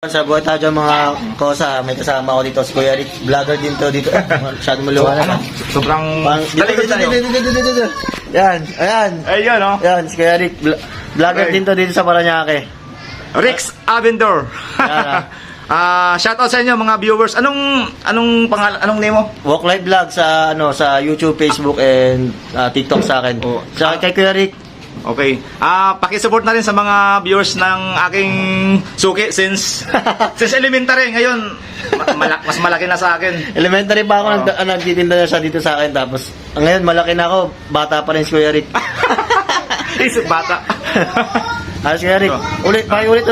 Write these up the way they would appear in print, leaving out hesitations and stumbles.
Sa buhay tayo dyan mga kosa, may kasama ako dito, si Kuya Rick, vlogger din to dito. Masyadong maluwanan ha. Sobrang... Dito. Yan, ayan. Ayun, no? Yan, si Kuya Rick, vlogger din to dito sa Paranaque. Rex Avendor. Shoutout sa inyo mga viewers. Anong pangalan, anong name mo? Walk Live Vlog sa sa YouTube, Facebook, and TikTok sa akin. Oh. Sa kay Kuya Rick. Okay. Paki-support na rin sa mga viewers ng aking suki since elementary ngayon mas malaki na sa akin. Elementary pa ako, nagtitinda na siya dito sa akin. Tapos, ngayon malaki na ako, bata pa rin si Kuya Rick. Isip bata. Kuya Rick, ulit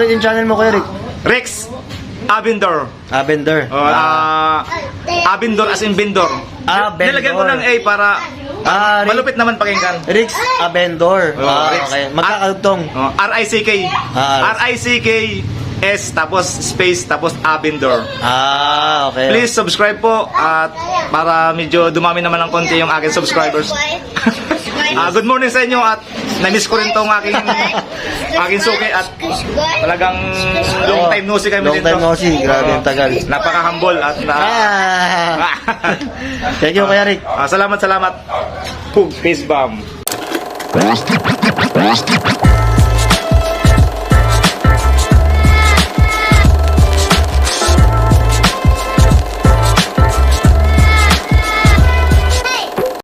yung channel mo, Kuya Rick. Rex Avendor. Avender. Avendor as in vendor. Vendor. Nilagyan ko ng A para malupit naman pakinggan. Rex Avendor. Rex. Okay. Magkakadugtong. R-I-C-K. R-I-C-K-S tapos space tapos Avendor. Okay. Please subscribe po at para medyo dumami naman ng konti yung aking subscribers. Good morning sa inyo at na-miss ko rin tong aking suki at talagang long time no see kami dito. Long time no see, grabe yung tagal. Napaka-humble at Thank you, Kuya Rick. Salamat. Peace bomb.